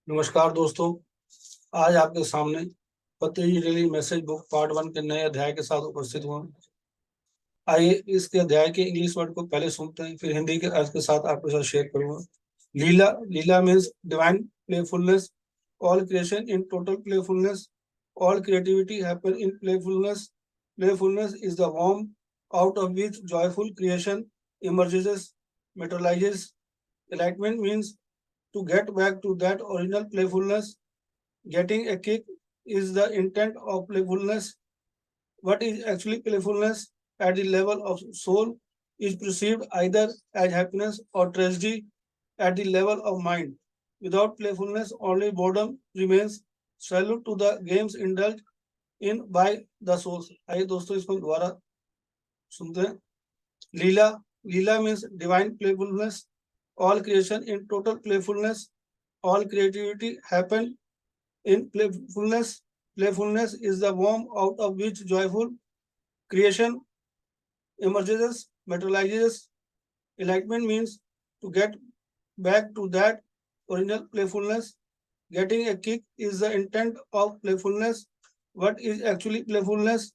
नमस्कार दोस्तों। आज आपके सामने पतंजलि मैसेज बुक पार्ट 1 के नए अध्याय के साथ उपस्थित हुआ। आइए इसके अध्याय के इंग्लिश वर्ड को पहले सुनते हैं, फिर हिंदी के अर्थ के साथ आपके साथ शेयर करूंगा। Leela Leela means divine playfulness, all creation in total playfulness, all creativity happen in playfulness, playfulness is the वॉर्म out of which joyful creation emerges, materializes. Enlightenment means to get back to that original playfulness. Getting a kick is the intent of playfulness. What is actually playfulness at the level of soul is perceived either as happiness or tragedy at the level of mind. Without playfulness, only boredom remains. Salute to the games indulged in by the souls. आइए दोस्तों इसको दोबारा सुनते हैं। Leela Leela means divine playfulness, all creation in total playfulness, all creativity happen in playfulness. Playfulness is the warmth out of which joyful creation emerges, materializes. Enlightenment means to get back to that original playfulness. Getting a kick is the intent of playfulness. What is actually playfulness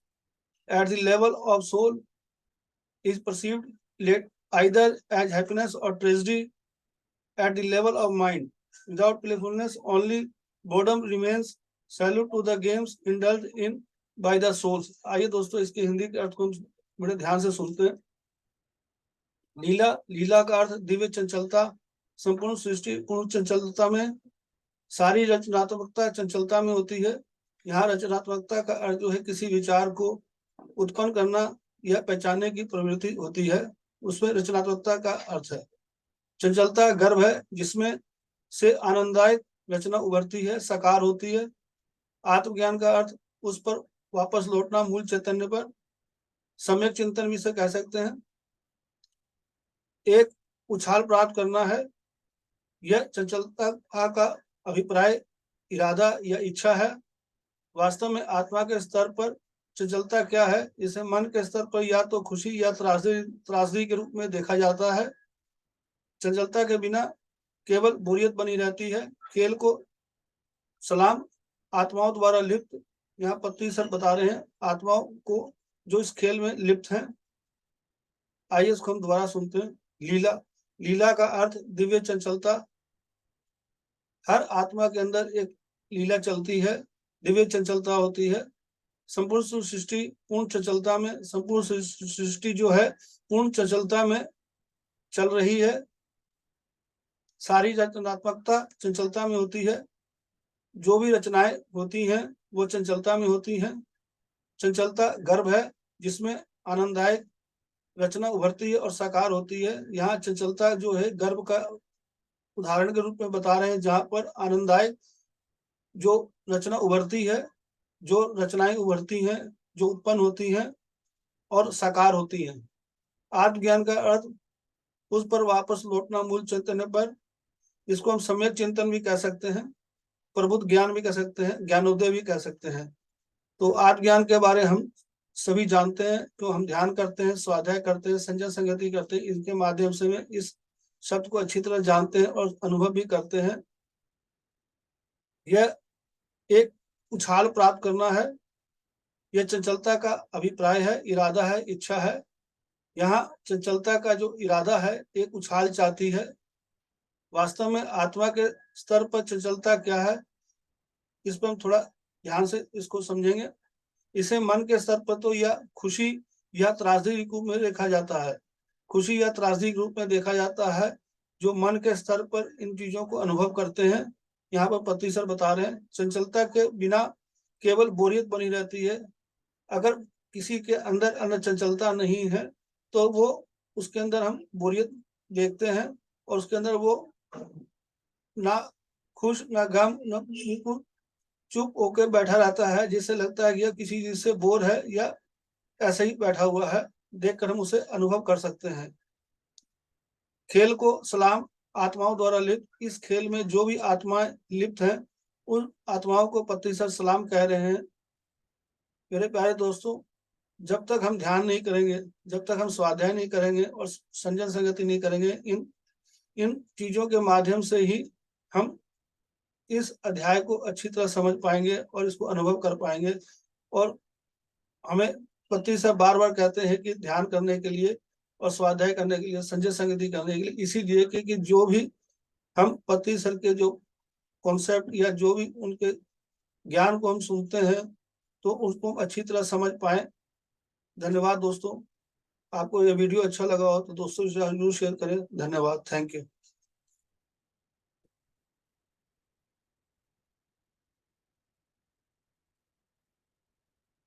at the level of soul is perceived either as happiness or tragedy at the level of mind. Without playfulness, only boredom remains. Salute to the games indulged in by the souls. आइए दोस्तों इसके हिंदी के अर्थ को बड़े ध्यान से सुनते हैं। लीला लीला का अर्थ दिव्य चंचलता। संपूर्ण सृष्टि पूर्ण चंचलता में, सारी रचनात्मकता चंचलता में होती है। यहाँ रचनात्मकता का अर्थ जो है किसी विचार को उत्पन्न करना या पहचानने की प्रवृत्ति होती है, उसमें रचनात्मकता का अर्थ है। चंचलता गर्भ है जिसमें से आनंददायक रचना उभरती है, साकार होती है। आत्मज्ञान का अर्थ उस पर वापस लौटना, मूल चैतन्य पर। सम्यक चिंतन भी से कह सकते हैं। एक उछाल प्राप्त करना है, यह चंचलता का अभिप्राय, इरादा या इच्छा है। वास्तव में आत्मा के स्तर पर चंचलता क्या है, इसे मन के स्तर पर या तो खुशी या त्रासदी के रूप में देखा जाता है। चंचलता के बिना केवल बोरियत बनी रहती है। खेल को सलाम आत्माओं द्वारा लिप्त, यहाँ पत्ती सर बता रहे हैं आत्माओं को जो इस खेल में लिप्त हैं। आइए इसको हम दोबारा सुनते हैं। लीला लीला का अर्थ दिव्य चंचलता। हर आत्मा के अंदर एक लीला चलती है, दिव्य चंचलता होती है। संपूर्ण सृष्टि पूर्ण चंचलता में, संपूर्ण सृष्टि जो है पूर्ण चंचलता में चल रही है। सारी रचनात्मकता चंचलता में होती है। जो भी रचनाएं होती हैं वो चंचलता में होती हैं। चंचलता गर्भ है जिसमें आनंददायक रचना उभरती है और साकार होती है। यहाँ चंचलता जो है गर्भ का उदाहरण के रूप में बता रहे हैं, जहां पर आनंददायक जो रचना उभरती है, जो रचनाएं उभरती हैं, जो उत्पन्न होती हैं और साकार होती हैं। आत्मज्ञान का अर्थ उस पर वापस लौटना, मूल चैतन्य पर। इसको हम सम्यक चिंतन भी कह सकते हैं, प्रबुद्ध ज्ञान भी कह सकते हैं, ज्ञानोदय भी कह सकते हैं। तो आत्मज्ञान के बारे हम सभी जानते हैं, तो हम ध्यान करते हैं, स्वाध्याय करते हैं, संजय संगति करते हैं, इनके माध्यम से में इस शब्द को अच्छी तरह जानते हैं और अनुभव भी करते हैं। यह एक उछाल प्राप्त करना है, यह चंचलता का अभिप्राय है, इरादा है, इच्छा है। यहाँ चंचलता का जो इरादा है, एक उछाल चाहती है। वास्तव में आत्मा के स्तर पर चंचलता क्या है, इस पर हम थोड़ा ध्यान से इसको समझेंगे। इसे मन के स्तर पर तो या खुशी या त्रासदी के रूप में देखा जाता है, खुशी या त्रासदी के रूप में देखा जाता है। जो मन के स्तर पर इन चीजों को अनुभव करते हैं, यहाँ पर पति सर बता रहे हैं चंचलता के बिना केवल बोरियत बनी रहती है। अगर किसी के अंदर चंचलता नहीं है तो वो उसके अंदर हम बोरियत देखते हैं और उसके अंदर वो ना खुश ना गम ना बिल्कुल चुप होकर बैठा रहता है, जिससे लगता है कि यह किसी चीज से बोर है या ऐसे ही बैठा हुआ है। देखकर हम उसे अनुभव कर सकते हैं। खेल को सलाम आत्माओं द्वारा लिप्त। इस खेल में जो भी आत्माएं लिप्त हैं उन आत्माओं को पति सर सलाम कह रहे हैं। मेरे प्यारे दोस्तों, जब तक हम ध्यान नहीं करेंगे, जब तक हम स्वाध्याय नहीं करेंगे और संजय संगति नहीं करेंगे, इन चीजों के माध्यम से ही हम इस अध्याय को अच्छी तरह समझ पाएंगे और इसको अनुभव कर पाएंगे। और हमें पति से बार बार कहते हैं कि ध्यान करने के लिए और स्वाध्याय करने के लिए, संजय संगति करने के लिए, इसीलिए कि जो भी हम पति सर के जो कॉन्सेप्ट या जो भी उनके ज्ञान को हम सुनते हैं तो उसको अच्छी तरह समझ पाए। धन्यवाद दोस्तों। आपको ये वीडियो अच्छा लगा हो तो दोस्तों से जरूर शेयर करें। धन्यवाद। Thank you.